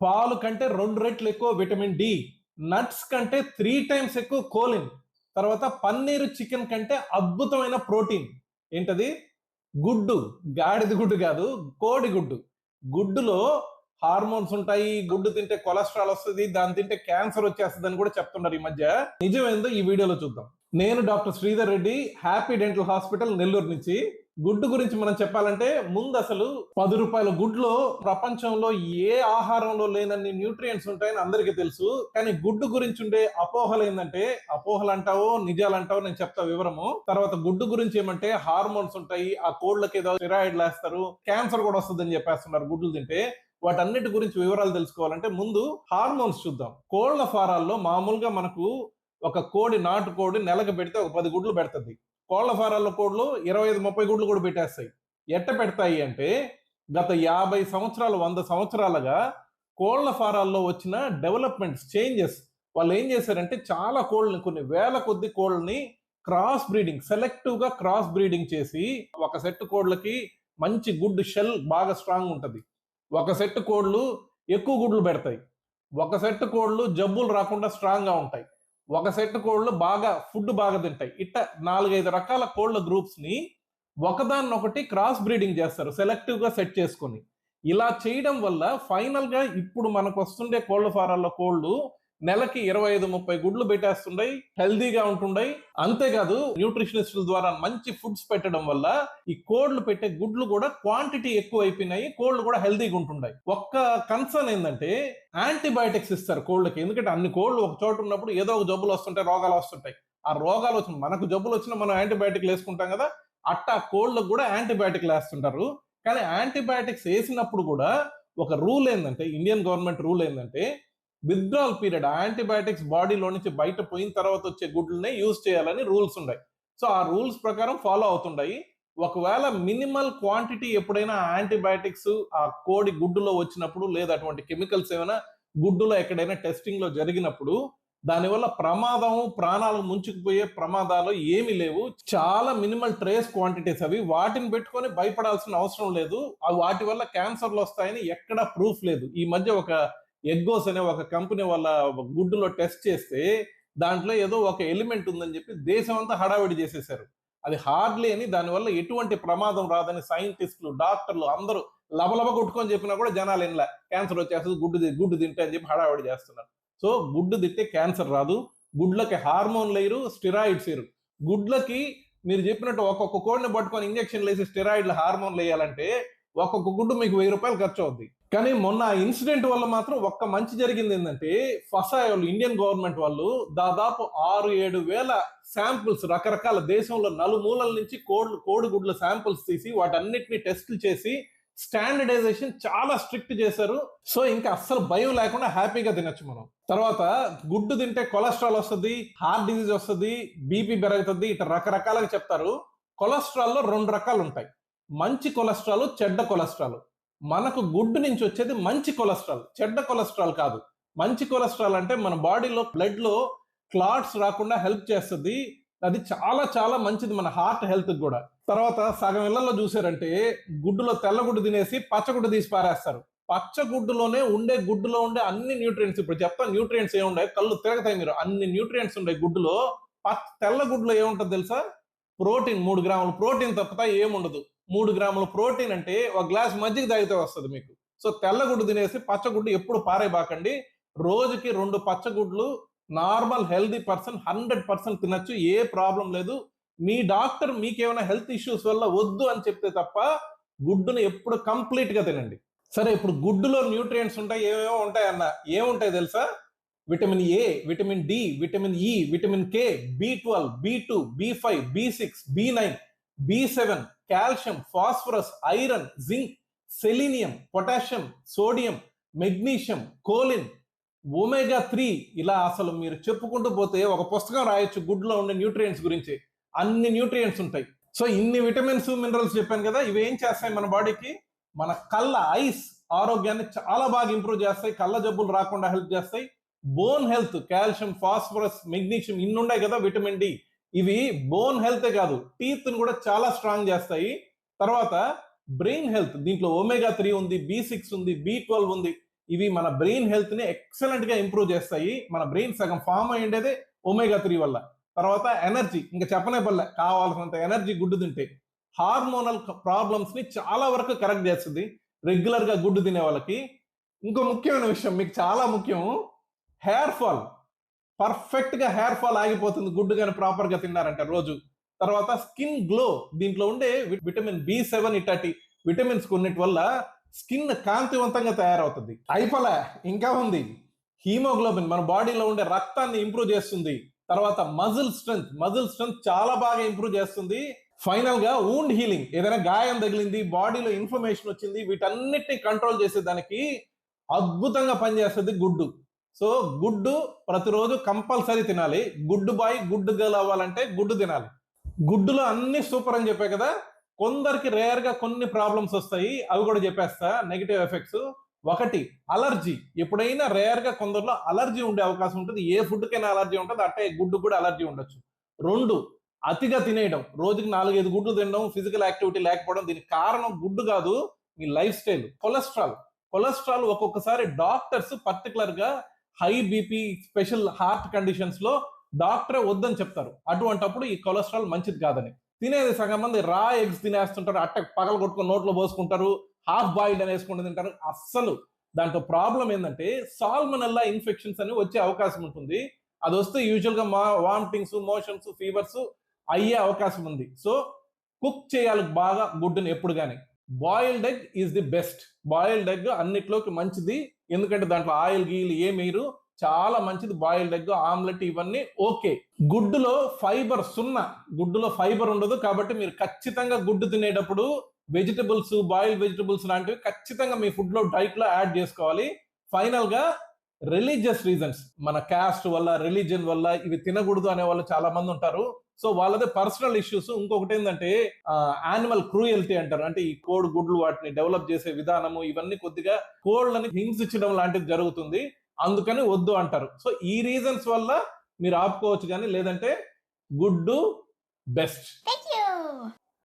పాలు కంటే 2 రెట్లు ఎక్కువ విటమిన్ డి, నట్స్ కంటే 3 టైమ్స్ ఎక్కువ కోలిన్, తర్వాత పన్నీరు చికెన్ కంటే అద్భుతమైన ప్రోటీన్. ఏంటది? గుడ్డు. గాడిద గుడ్డు కాదు, కోడి గుడ్డు. గుడ్డులో హార్మోన్స్ ఉంటాయి, గుడ్డు తింటే కొలెస్ట్రాల్ వస్తుంది, దాన్ని తింటే క్యాన్సర్ వచ్చేస్తుంది అని కూడా చెప్తున్నారు ఈ మధ్య. నిజమేందో ఈ వీడియోలో చూద్దాం. నేను doctor Sridhar Reddy, happy dental hospital, Nellore నుంచి. గుడ్డు గురించి మనం చెప్పాలంటే ముందు అసలు 10 రూపాయల గుడ్లో ప్రపంచంలో ఏ ఆహారంలో లేనన్ని న్యూట్రియంట్స్ ఉంటాయని అందరికీ తెలుసు. కానీ గుడ్డు గురించి ఉండే అపోహలు ఏంటంటే, అపోహలు అంటావో నిజాలు అంటావో నేను చెప్తా వివరము. తర్వాత గుడ్డు గురించి ఏమంటే హార్మోన్స్ ఉంటాయి, ఆ కోళ్ళకి ఏదో స్టెరాయిడ్లు వేస్తారు, క్యాన్సర్ కూడా వస్తుందని చెప్పేస్తున్నారు గుడ్లు తింటే. వాటన్నిటి గురించి వివరాలు తెలుసుకోవాలంటే ముందు హార్మోన్స్ చూద్దాం. కోళ్ల ఫారాల్లో మామూలుగా మనకు ఒక కోడి, నాటు కోడి నెలకు పెడితే ఒక 10 గుడ్లు పెడుతుంది. కోళ్ల ఫారాల్లో కోళ్ళు 25-30 గుడ్లు కూడా పెట్టేస్తాయి. ఎట్ట పెడతాయి అంటే, గత 50 సంవత్సరాలు 100 సంవత్సరాలుగా కోళ్ల ఫారాల్లో వచ్చిన డెవలప్మెంట్స్, చేంజెస్, వాళ్ళు ఏం చేశారంటే చాలా కోళ్ళని, కొన్ని వేల కొద్ది కోళ్ళని క్రాస్ బ్రీడింగ్, సెలెక్టివ్ గా క్రాస్ బ్రీడింగ్ చేసి, ఒక సెట్ కోళ్ళకి మంచి గుడ్ షెల్ బాగా స్ట్రాంగ్ ఉంటది, ఒక సెట్ కోళ్ళు ఎక్కువ గుడ్లు పెడతాయి, ఒక సెట్ కోళ్ళు జబ్బులు రాకుండా స్ట్రాంగ్ గా ఉంటాయి, ఒక సెట్ కోళ్ళు బాగా ఫుడ్ బాగా తింటాయి. ఇట్ట 4-5 రకాల కోళ్ళ గ్రూప్స్ ని ఒకదాన్నొకటి క్రాస్ బ్రీడింగ్ చేస్తారు సెలెక్టివ్ గా సెట్ చేసుకొని. ఇలా చేయడం వల్ల ఫైనల్ గా ఇప్పుడు మనకు వస్తుండే కోళ్ల ఫారాల్లో కోళ్ళు నెలకి 25-30 గుడ్లు పెట్టేస్తుండయి, హెల్దీగా ఉంటుండయి. అంతేకాదు న్యూట్రిషనిస్టుల ద్వారా మంచి ఫుడ్స్ పెట్టడం వల్ల ఈ కోళ్లు పెట్టే గుడ్లు కూడా క్వాంటిటీ ఎక్కువ అయిపోయినాయి, కోళ్లు కూడా హెల్దీగా ఉంటుండయి. ఒక్క కన్సర్న్ ఏంటంటే యాంటీబయాటిక్స్ ఇస్తారు కోళ్ళకి. ఎందుకంటే అన్ని కోళ్ళు ఒక చోట ఉన్నప్పుడు ఏదో ఒక జబ్బులు వస్తుంటాయి, రోగాలు వస్తుంటాయి. ఆ రోగాలు వచ్చిన, మనకు జబ్బులు వచ్చినా మనం యాంటీబయాటిక్లు వేసుకుంటాం కదా, అట్టా కోళ్ళకు కూడా యాంటీబయాటిక్లు వేస్తుంటారు. కానీ యాంటీబయాటిక్స్ వేసినప్పుడు కూడా ఒక రూల్ ఏంటంటే, ఇండియన్ గవర్నమెంట్ రూల్ ఏంటంటే, విత్డ్రాల్ పీరియడ్, యాంటీబయాటిక్స్ బాడీలో నుంచి బయట పోయిన తర్వాత వచ్చే గుడ్లనే యూజ్ చేయాలని రూల్స్ ఉన్నాయి. సో ఆ రూల్స్ ప్రకారం ఫాలో అవుతుంటాయి. ఒకవేళ మినిమల్ క్వాంటిటీ ఎప్పుడైనా యాంటీబయాటిక్స్ ఆ కోడి గుడ్డులో వచ్చినప్పుడు, లేదా అటువంటి కెమికల్స్ ఏమైనా గుడ్డులో ఎక్కడైనా టెస్టింగ్ లో జరిగినప్పుడు, దానివల్ల ప్రమాదం, ప్రాణాలు ముంచుకుపోయే ప్రమాదాలు ఏమీ లేవు. చాలా మినిమల్ ట్రేస్ క్వాంటిటీస్ అవి, వాటిని పెట్టుకొని భయపడాల్సిన అవసరం లేదు. అవి వాటి వల్ల క్యాన్సర్లు వస్తాయని ఎక్కడా ప్రూఫ్ లేదు. ఈ మధ్య ఒక ఎగ్గోస్ అనే ఒక కంపెనీ వాళ్ళ గుడ్డులో టెస్ట్ చేస్తే దాంట్లో ఏదో ఒక ఎలిమెంట్ ఉందని చెప్పి దేశం అంతా హడావిడి చేసేసారు. అది హార్డ్లీ అని, దానివల్ల ఎటువంటి ప్రమాదం రాదని సైంటిస్టులు, డాక్టర్లు అందరూ లబలబ కొట్టుకొని చెప్పినా కూడా జనాలు ఇన్లా, క్యాన్సర్ వచ్చేస్తుంది గుడ్డు తింటే అని చెప్పి హడావిడి చేస్తున్నారు. సో గుడ్డు తింటే క్యాన్సర్ రాదు. గుడ్లకి హార్మోన్ లేరు, స్టెరాయిడ్స్ లేరు. గుడ్లకి మీరు చెప్పినట్టు ఒక్కొక్క కోడిని పట్టుకొని ఇంజక్షన్లు వేసి స్టెరాయిడ్లు, హార్మోన్లు వేయాలంటే ఒక్కొక్క గుడ్డు మీకు 1000 రూపాయలు ఖర్చు అవుద్ది. కానీ మొన్న ఇన్సిడెంట్ వల్ల మాత్రం ఒక్క మంచి జరిగింది ఏంటంటే, ఫసాయ్ వాళ్ళు, ఇండియన్ గవర్నమెంట్ వాళ్ళు దాదాపు 6-7 వేల శాంపుల్స్, రకరకాల దేశంలో నలుమూలల నుంచి కోడిగుడ్ల శాంపుల్స్ తీసి వాటన్నిటిని టెస్టులు చేసి స్టాండర్డైజేషన్ చాలా స్ట్రిక్ట్ చేశారు. సో ఇంకా అస్సలు భయం లేకుండా హ్యాపీగా తినొచ్చు మనం. తర్వాత గుడ్డు తింటే కొలెస్ట్రాల్ వస్తుంది, హార్ట్ డిజీజ్ వస్తుంది, బీపీ పెరుగుతుంది, ఇట్లా రకరకాలుగా చెప్తారు. కొలెస్ట్రాల్లో 2 రకాలు ఉంటాయి, మంచి కొలెస్ట్రాల్, చెడ్డ కొలెస్ట్రాల్. మనకు గుడ్డు నుంచి వచ్చేది మంచి కొలెస్ట్రాల్, చెడ్డ కొలెస్ట్రాల్ కాదు. మంచి కొలెస్ట్రాల్ అంటే మన బాడీలో, బ్లడ్ లో క్లాట్స్ రాకుండా హెల్ప్ చేస్తుంది. అది చాలా చాలా మంచిది మన హార్ట్ హెల్త్ కూడా. తర్వాత సగం ఇళ్లలో చూసారంటే గుడ్డులో తెల్లగుడ్డు తినేసి పచ్చగుడ్డు తీసి పారేస్తారు. పచ్చగుడ్డులోనే ఉండే, గుడ్డులో ఉండే అన్ని న్యూట్రియంట్స్, ఇప్పుడు చెప్తాను న్యూట్రియంట్స్ ఏముండే, కళ్ళు తిరగతాయి మీరు, అన్ని న్యూట్రియంట్స్ ఉండే గుడ్డులో. తెల్ల గుడ్డులో ఏముంటుంది తెలుసా? ప్రోటీన్. 3 గ్రాముల ప్రోటీన్ తప్ప ఏముండదు. 3 గ్రాముల ప్రోటీన్ అంటే ఒక గ్లాస్ మజ్జిగ తాగితే వస్తుంది మీకు. సో తెల్లగుడ్డు తినేసి పచ్చగుడ్డు ఎప్పుడు పారేయబాకండి. రోజుకి 2 పచ్చగుడ్లు నార్మల్ హెల్దీ పర్సన్ 100% తినచ్చు, ఏ ప్రాబ్లం లేదు. మీ డాక్టర్ మీకేమైనా హెల్త్ ఇష్యూస్ వల్ల వద్దు అని చెప్తే తప్ప గుడ్డుని ఎప్పుడు కంప్లీట్ గా తినండి. సరే, ఇప్పుడు గుడ్డులో న్యూట్రియంట్స్ ఉంటాయి, ఏమేమో ఉంటాయి అన్న. ఏముంటాయి తెలుసా? Vitamin A, vitamin D, vitamin E, vitamin K, B12, B2, B5, B6, B9, B7, calcium, phosphorus, iron, zinc, selenium, potassium, sodium, magnesium, choline, omega 3. ఇలా అసలు మీరు చెప్పుకుంటూ పోతే ఒక పుస్తకం రాయొచ్చు గుడ్లో ఉండే న్యూట్రియంట్స్ గురించి. అన్ని న్యూట్రియంట్స్ ఉంటాయి. సో ఇన్ని విటమిన్స్, మినరల్స్ చెప్పాను కదా, ఇవి ఏం చేస్తాయి మన బాడీకి? మన కళ్ళ, ఐస్ ఆరోగ్యాన్ని చాలా బాగా ఇంప్రూవ్ చేస్తాయి, కళ్ళ జబ్బులు రాకుండా హెల్ప్ చేస్తాయి. Bone health, calcium, phosphorus, magnesium, ఇన్ని ఉన్నాయి కదా, విటమిన్ డి, ఇవి బోన్ హెల్తే కాదు, టీత్ ని కూడా చాలా స్ట్రాంగ్ చేస్తాయి. తర్వాత బ్రెయిన్ హెల్త్, దీంట్లో ఒమేగా 3 ఉంది, B6 ఉంది, B12 ఉంది. ఇవి మన బ్రెయిన్ హెల్త్ ని ఎక్సలెంట్ గా ఇంప్రూవ్ చేస్తాయి. మన బ్రెయిన్ సగం ఫామ్ అయ్యేదే ఒమేగా 3 వల్ల. తర్వాత ఎనర్జీ ఇంకా చెప్పనే పల్లె, కావాల్సినంత ఎనర్జీ గుడ్డు తింటే. హార్మోనల్ ప్రాబ్లమ్స్ ని చాలా వరకు కరెక్ట్ చేస్తుంది రెగ్యులర్ గా గుడ్డు తినే వాళ్ళకి. ఇంకో ముఖ్యమైన విషయం మీకు చాలా ముఖ్యం, హెయిర్ ఫాల్. పర్ఫెక్ట్ గా హెయిర్ ఫాల్ ఆగిపోతుంది గుడ్డు కానీ ప్రాపర్ గా తిన్నారంటే రోజు. తర్వాత స్కిన్ గ్లో, దీంట్లో ఉండే విటమిన్ B7 ఇట్లాంటి విటమిన్స్ కొన్నిటి వల్ల స్కిన్ కాంతివంతంగా తయారవుతుంది. అయిపోలే, ఇంకా ఉంది. హీమోగ్లోబిన్ మన బాడీలో ఉండే రక్తాన్ని ఇంప్రూవ్ చేస్తుంది. తర్వాత మజిల్ స్ట్రెంగ్త్ చాలా బాగా ఇంప్రూవ్ చేస్తుంది. ఫైనల్ గా వూండ్ హీలింగ్, ఏదైనా గాయం తగిలింది, బాడీలో ఇన్ఫర్మేషన్ వచ్చింది, వీటన్నిటిని కంట్రోల్ చేసేదానికి అద్భుతంగా పనిచేస్తుంది గుడ్డు. సో గుడ్డు ప్రతిరోజు కంపల్సరీ తినాలి. గుడ్డు బాయ్ గుడ్డు గర్ల్ అవ్వాలంటే గుడ్డు తినాలి. గుడ్డులో అన్ని సూపర్ అని చెప్పే కదా, కొందరికి రేర్ గా కొన్ని ప్రాబ్లమ్స్ వస్తాయి, అవి కూడా చెప్పేస్తా. నెగిటివ్ ఎఫెక్ట్స్, ఒకటి అలర్జీ. ఎప్పుడైనా రేర్ గా కొందరిలో అలర్జీ ఉండే అవకాశం ఉంటుంది. ఏ ఫుడ్ కైనా అలర్జీ ఉంటుంది, అట్టే గుడ్డు కూడా అలర్జీ ఉండొచ్చు. రెండు, అతిగా తినేయడం, రోజుకి 4-5 గుడ్లు తినడం, ఫిజికల్ యాక్టివిటీ లేకపోవడం. దీనికి కారణం గుడ్డు కాదు, మీ లైఫ్ స్టైల్. కొలెస్ట్రాల్ ఒక్కొక్కసారి డాక్టర్స్ పర్టికులర్ గా high BP, special heart conditions లో డాక్టరే వద్దని చెప్తారు. అటువంటప్పుడు ఈ కొలెస్ట్రాల్ మంచిది కాదని. తినేది సగం మంది రా ఎగ్స్ తినేస్తుంటారు, అట్ట పగలు కొట్టుకొని నోట్లో పోసుకుంటారు, హాఫ్ బాయిల్డ్ అని వేసుకుంటూ తింటారు. అస్సలు దాంట్లో ప్రాబ్లం ఏంటంటే సాల్మనెల్లా ఇన్ఫెక్షన్స్ అని వచ్చే అవకాశం ఉంటుంది. అది వస్తే యూజువల్ గా వామిటింగ్స్, మోషన్స్, ఫీవర్స్ అయ్యే అవకాశం ఉంది. సో కుక్ చేయాలి బాగా గుడ్డుని ఎప్పుడు కానీ. Boiled egg is the best. Boiled egg అన్నిట్లోకి మంచిది, ఎందుకంటే దాంట్లో ఆయిల్ గీలు ఏమీరు, చాలా మంచిది బాయిల్డ్ ఎగ్. ఆమ్లెట్ ఇవన్నీ ఓకే. గుడ్డులో ఫైబర్ 0, గుడ్డులో ఫైబర్ ఉండదు. కాబట్టి మీరు ఖచ్చితంగా గుడ్డు తినేటప్పుడు వెజిటబుల్స్, బాయిల్డ్ వెజిటబుల్స్ లాంటివి ఖచ్చితంగా మీ ఫుడ్ లో, డైట్ లో యాడ్ చేసుకోవాలి. ఫైనల్ గా రిలీజియస్ రీజన్స్, మన కాస్ట్ వల్ల, రిలీజియన్ వల్ల ఇవి తినకూడదు అనే వాళ్ళు చాలా మంది ఉంటారు. సో వాళ్ళదే పర్సనల్ ఇష్యూస్. ఇంకొకటి ఏంటంటే యానిమల్ క్రూయల్టీ అంటారు, అంటే ఈ కోడి గుడ్లు వాటిని డెవలప్ చేసే విధానము, ఇవన్నీ కొద్దిగా కోళ్ళని హింసించడం లాంటిది జరుగుతుంది, అందుకని వద్దు అంటారు. సో ఈ రీజన్స్ వల్ల మీరు ఆపుకోవచ్చు, కానీ లేదంటే గుడ్డు బెస్ట్.